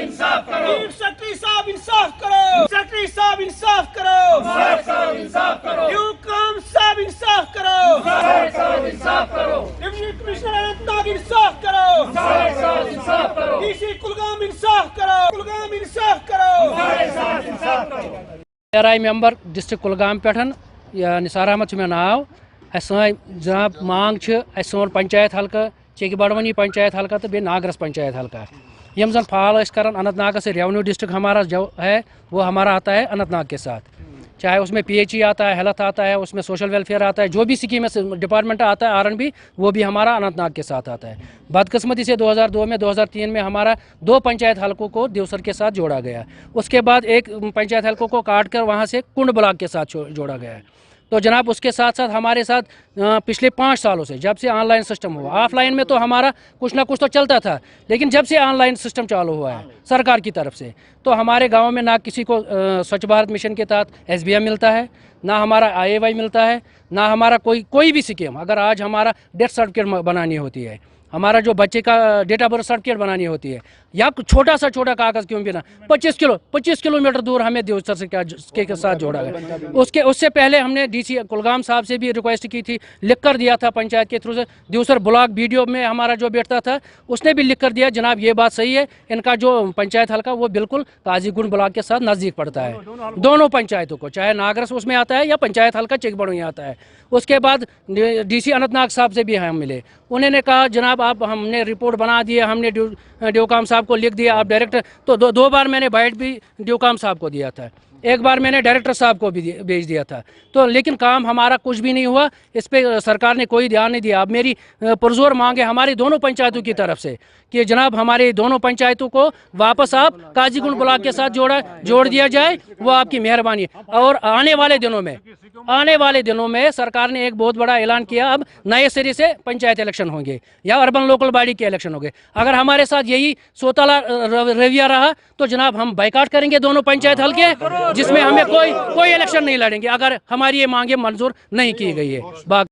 इंसाफ करो, सेक्रेटरी साहब इंसाफ करो, सेक्रेटरी साहब इंसाफ करो, इंसाफ करो, यूकॉम साहब इंसाफ करो, इंसाफ करो, डिप्टी कमिश्नर अनंतनाग इंसाफ करो, इंसाफ करो, डीसी कुलगाम इंसाफ करो, कुलगाम इंसाफ करो, इंसाफ करो। आई मेंबर डिस्ट्रिक्ट कुलगाम पेठन निसार अहमद मे नाव जनाब मांग सोन पंचायत हल्का चेक बड़वनी पंचायत हल्का तो बे नागरस पंचायत हल्का यम जन फाल कर अनंतनाग से रेवेन्यू डिस्ट्रिक्ट हमारा जो है वो हमारा आता है अनंतनाग के साथ, चाहे उसमें PHE आता है, हेल्थ आता है, उसमें सोशल वेलफेयर आता है, जो भी स्कीम डिपार्टमेंट आता है RNB वो भी हमारा अनंतनाग के साथ आता है। बदकिस्मती से 2002 में 2003 में हमारा 2 पंचायत हलकों को देवसर के साथ जोड़ा गया, उसके बाद एक पंचायत हलकों को काट कर वहाँ से कुंड ब्लॉक के साथ जोड़ा गया है। तो जनाब उसके साथ साथ हमारे साथ पिछले 5 सालों से जब से ऑनलाइन सिस्टम हुआ, ऑफलाइन में तो हमारा कुछ ना कुछ तो चलता था, लेकिन जब से ऑनलाइन सिस्टम चालू हुआ है सरकार की तरफ से तो हमारे गांव में ना किसी को स्वच्छ भारत मिशन के तहत SBM मिलता है, ना हमारा IAY मिलता है, ना हमारा कोई भी स्कीम। अगर आज हमारा डेथ सर्टिफिकेट बनानी होती है, हमारा जो बच्चे का डेट ऑफ बर्थ सर्टिफिकेट बनानी होती है, या छोटा सा छोटा कागज़ क्यों भी ना 25 किलोमीटर दूर हमें देवसर से के साथ जोड़ा गया। उससे पहले हमने DC कुलगाम साहब से भी रिक्वेस्ट की थी, लिख कर दिया था पंचायत के थ्रू से। देवसर ब्लॉक BDO में हमारा जो बैठता था उसने भी लिख कर दिया, जनाब ये बात सही है, इनका जो पंचायत हल्का वो बिल्कुल काजीगुंड ब्लॉक के साथ नज़दीक पड़ता है दोनों पंचायतों को, चाहे नागरस उसमें आता है या पंचायत हल्का चिकबड़ोई आता है। उसके बाद DC अनंतनाग साहब से भी हम मिले, उन्होंने कहा जनाब आप हमने रिपोर्ट बना दी है, हमने ड्यूकाम साहब को लिख दिया, आप डायरेक्टर तो दो बार मैंने बाइट भी ड्यूकाम साहब को दिया था, एक बार मैंने डायरेक्टर साहब को भी भेज दिया था, तो लेकिन काम हमारा कुछ भी नहीं हुआ, इस पर सरकार ने कोई ध्यान नहीं दिया। अब मेरी पुरजोर मांग है हमारी दोनों पंचायतों की तरफ से कि जनाब हमारे दोनों पंचायतों को वापस आप काजीगुंड ब्लॉक के साथ जोड़ दिया जाए, वो आपकी मेहरबानी है। और आने वाले दिनों में सरकार ने एक बहुत बड़ा ऐलान किया, अब नए सिरे से पंचायत इलेक्शन होंगे या अर्बन लोकल बॉडी के इलेक्शन होंगे। अगर हमारे साथ यही सोताला रवैया रहा तो जनाब हम बाइकाट करेंगे दोनों पंचायत हल्के, जिसमें हमें कोई इलेक्शन नहीं लड़ेंगे अगर हमारी ये मांगे मंजूर नहीं की गई है।